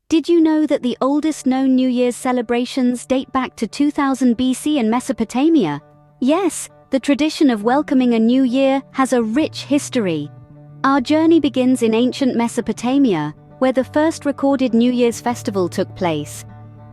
Did you know that the oldest known New Year's celebrations date back to 2000 BC in Mesopotamia? Yes, the tradition of welcoming a new year has a rich history. Our journey begins in ancient Mesopotamia, where the first recorded New Year's festival took place.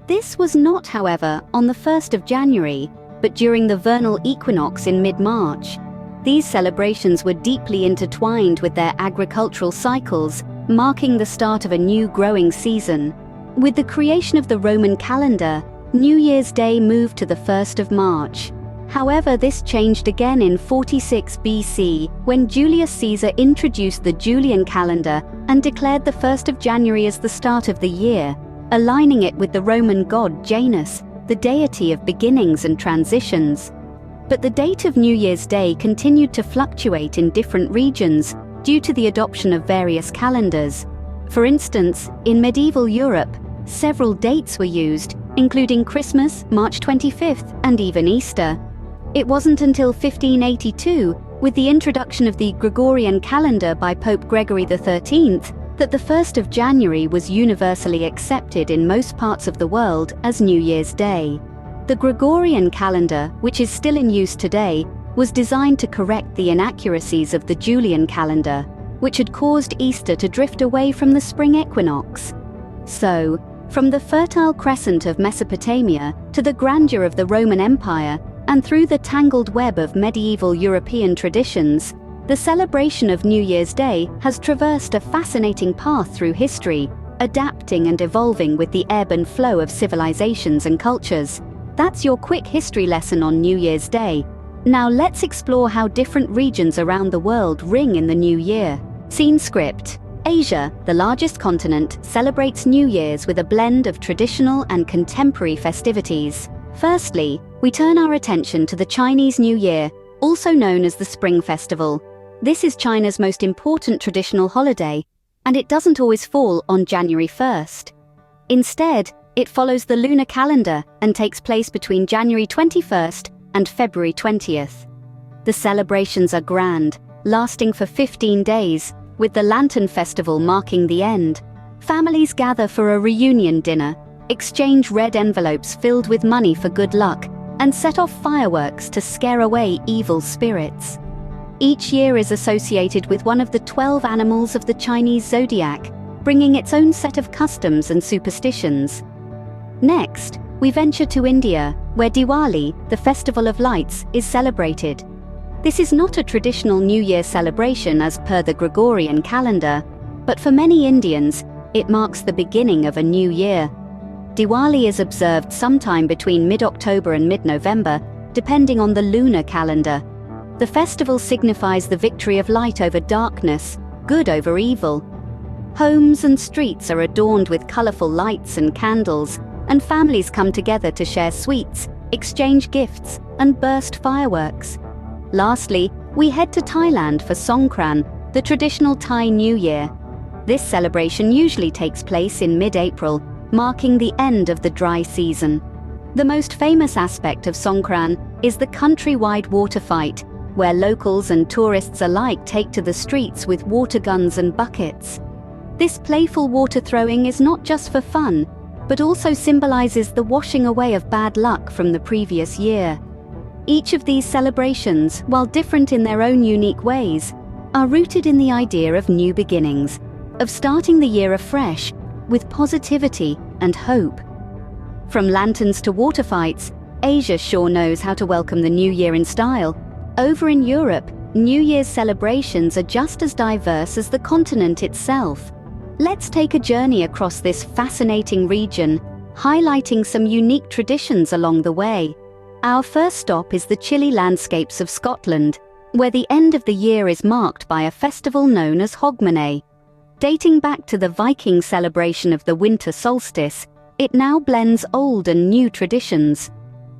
This was not, however, on the 1st of January, but during the vernal equinox in mid-March. These celebrations were deeply intertwined with their agricultural cycles, marking the start of a new growing season. With the creation of the Roman calendar, New Year's Day moved to the 1st of March. However, this changed again in 46 BC, when Julius Caesar introduced the Julian calendar and declared the 1st of January as the start of the year, aligning it with the Roman god Janus, the deity of beginnings and transitions. But the date of New Year's Day continued to fluctuate in different regions due to the adoption of various calendars. For instance, in medieval Europe, several dates were used, including Christmas, March 25th, and even Easter. It wasn't until 1582, with the introduction of the Gregorian calendar by Pope Gregory XIII, that the 1st of January was universally accepted in most parts of the world as New Year's Day. The Gregorian calendar, which is still in use today, was designed to correct the inaccuracies of the Julian calendar, which had caused Easter to drift away from the spring equinox. So, from the fertile crescent of Mesopotamia to the grandeur of the Roman Empire, and through the tangled web of medieval European traditions, the celebration of New Year's Day has traversed a fascinating path through history, adapting and evolving with the ebb and flow of civilizations and cultures. That's your quick history lesson on New Year's Day. Now let's explore how different regions around the world ring in the new year. Scene script. Asia, the largest continent, celebrates New Year's with a blend of traditional and contemporary festivities. Firstly, we turn our attention to the Chinese New Year, also known as the Spring Festival. This is China's most important traditional holiday, and it doesn't always fall on January 1st. Instead, it follows the lunar calendar and takes place between January 21st and February 20th. The celebrations are grand, lasting for 15 days, with the Lantern Festival marking the end. Families gather for a reunion dinner, exchange red envelopes filled with money for good luck, and set off fireworks to scare away evil spirits. Each year is associated with one of the 12 animals of the Chinese zodiac, bringing its own set of customs and superstitions. Next, we venture to India, where Diwali, the Festival of Lights, is celebrated. This is not a traditional New Year celebration as per the Gregorian calendar, but for many Indians, it marks the beginning of a new year. Diwali is observed sometime between mid-October and mid-November, depending on the lunar calendar. The festival signifies the victory of light over darkness, good over evil. Homes and streets are adorned with colorful lights and candles, and families come together to share sweets, exchange gifts, and burst fireworks. Lastly, we head to Thailand for Songkran, the traditional Thai New Year. This celebration usually takes place in mid-April, marking the end of the dry season. The most famous aspect of Songkran is the country-wide water fight, where locals and tourists alike take to the streets with water guns and buckets. This playful water throwing is not just for fun, but also symbolizes the washing away of bad luck from the previous year. Each of these celebrations, while different in their own unique ways, are rooted in the idea of new beginnings, of starting the year afresh, with positivity and hope. From lanterns to water fights, Asia sure knows how to welcome the new year in style. Over in Europe, New Year's celebrations are just as diverse as the continent itself. Let's take a journey across this fascinating region, highlighting some unique traditions along the way. Our first stop is the chilly landscapes of Scotland, where the end of the year is marked by a festival known as Hogmanay. Dating back to the Viking celebration of the winter solstice, it now blends old and new traditions.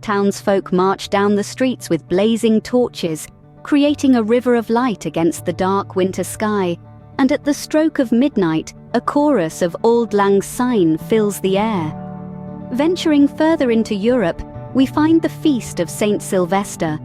Townsfolk march down the streets with blazing torches, creating a river of light against the dark winter sky, and at the stroke of midnight, a chorus of Auld Lang Syne fills the air. Venturing further into Europe, we find the Feast of Saint Sylvester.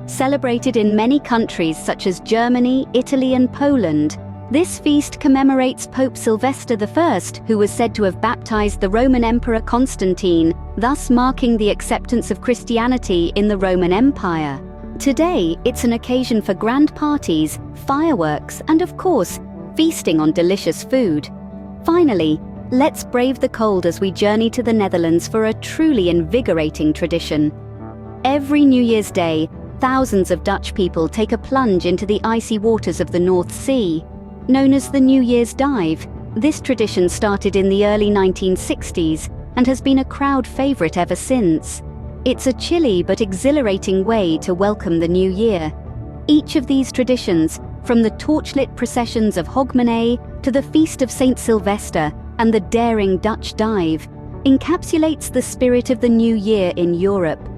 Celebrated in many countries such as Germany, Italy, and Poland, This feast commemorates Pope Sylvester I, who was said to have baptized the Roman Emperor Constantine, thus marking the acceptance of Christianity in the Roman Empire. Today, it's an occasion for grand parties, fireworks, and of course, feasting on delicious food. Finally, let's brave the cold as we journey to the Netherlands for a truly invigorating tradition. Every New Year's Day, thousands of Dutch people take a plunge into the icy waters of the North Sea. Known as the New Year's Dive, this tradition started in the early 1960s and has been a crowd favorite ever since. It's a chilly but exhilarating way to welcome the new year. Each of these traditions, from the torchlit processions of Hogmanay to the Feast of Saint Sylvester and the daring Dutch dive, encapsulates the spirit of the new year in Europe.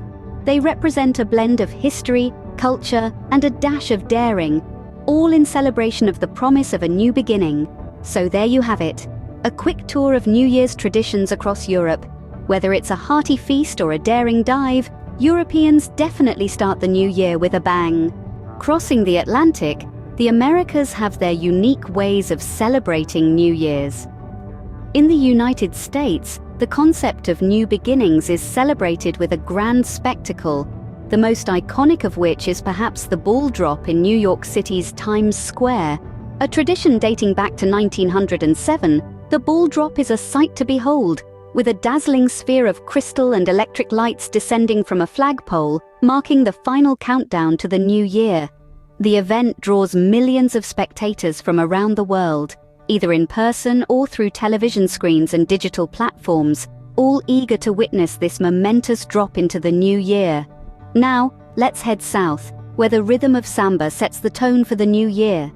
They represent a blend of history, culture, and a dash of daring, all in celebration of the promise of a new beginning. So there you have it, a quick tour of New Year's traditions across Europe. Whether it's a hearty feast or a daring dive, Europeans definitely start the new year with a bang. Crossing the Atlantic, the Americas have their unique ways of celebrating New Year's. In the United States, the concept of new beginnings is celebrated with a grand spectacle, the most iconic of which is perhaps the ball drop in New York City's Times Square. A tradition dating back to 1907, the ball drop is a sight to behold, with a dazzling sphere of crystal and electric lights descending from a flagpole, marking the final countdown to the new year. The event draws millions of spectators from around the world, either in person or through television screens and digital platforms, all eager to witness this momentous drop into the new year. Now, let's head south, where the rhythm of samba sets the tone for the new year.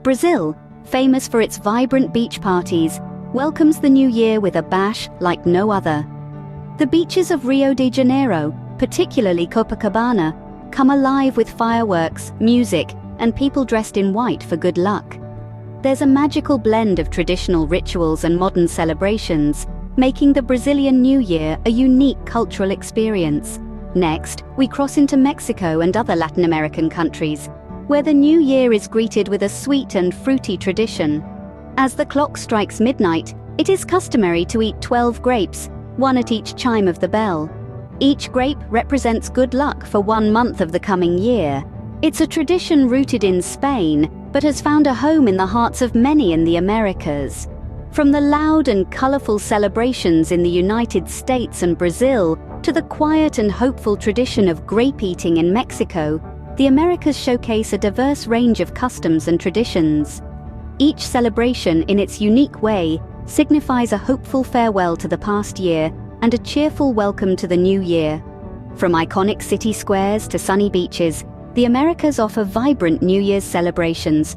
Brazil, famous for its vibrant beach parties, welcomes the new year with a bash like no other. The beaches of Rio de Janeiro, particularly Copacabana, come alive with fireworks, music, and people dressed in white for good luck. There's a magical blend of traditional rituals and modern celebrations, making the Brazilian New Year a unique cultural experience. Next, we cross into Mexico and other Latin American countries, where the new year is greeted with a sweet and fruity tradition. As the clock strikes midnight, it is customary to eat 12 grapes, one at each chime of the bell. Each grape represents good luck for 1 month of the coming year. It's a tradition rooted in Spain, but has found a home in the hearts of many in the Americas. From the loud and colorful celebrations in the United States and Brazil to the quiet and hopeful tradition of grape eating in Mexico, the Americas showcase a diverse range of customs and traditions. Each celebration, in its unique way, signifies a hopeful farewell to the past year and a cheerful welcome to the new year. From iconic city squares to sunny beaches, the Americas offer vibrant New Year's celebrations.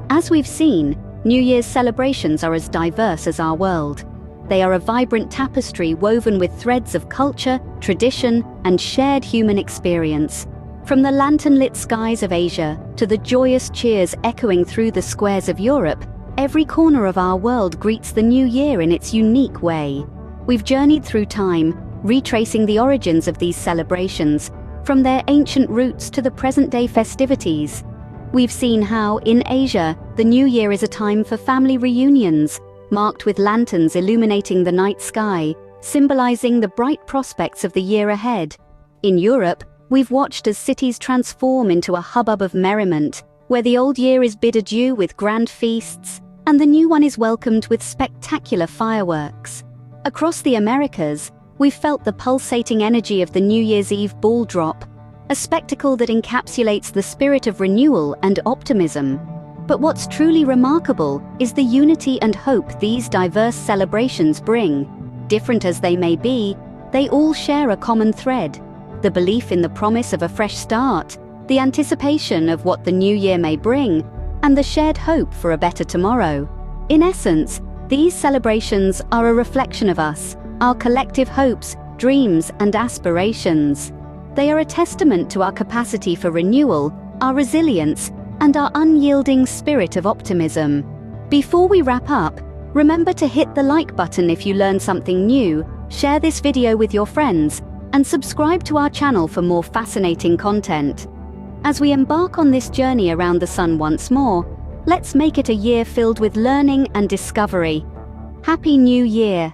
As we've seen, New Year's celebrations are as diverse as our world. They are a vibrant tapestry woven with threads of culture, tradition, and shared human experience. From the lantern-lit skies of Asia to the joyous cheers echoing through the squares of Europe, every corner of our world greets the new year in its unique way. We've journeyed through time, retracing the origins of these celebrations, from their ancient roots to the present-day festivities. We've seen how, in Asia, the new year is a time for family reunions, marked with lanterns illuminating the night sky, symbolizing the bright prospects of the year ahead. In Europe, we've watched as cities transform into a hubbub of merriment, where the old year is bid adieu with grand feasts, and the new one is welcomed with spectacular fireworks. Across the Americas, we've felt the pulsating energy of the New Year's Eve ball drop, a spectacle that encapsulates the spirit of renewal and optimism. But what's truly remarkable is the unity and hope these diverse celebrations bring. Different as they may be, they all share a common thread: the belief in the promise of a fresh start, the anticipation of what the new year may bring, and the shared hope for a better tomorrow. In essence, these celebrations are a reflection of us, our collective hopes, dreams, and aspirations. They are a testament to our capacity for renewal, our resilience, and our unyielding spirit of optimism. Before we wrap up, remember to hit the like button if you learned something new, share this video with your friends, and subscribe to our channel for more fascinating content. As we embark on this journey around the sun once more, Let's make it a year filled with learning and discovery. Happy New Year!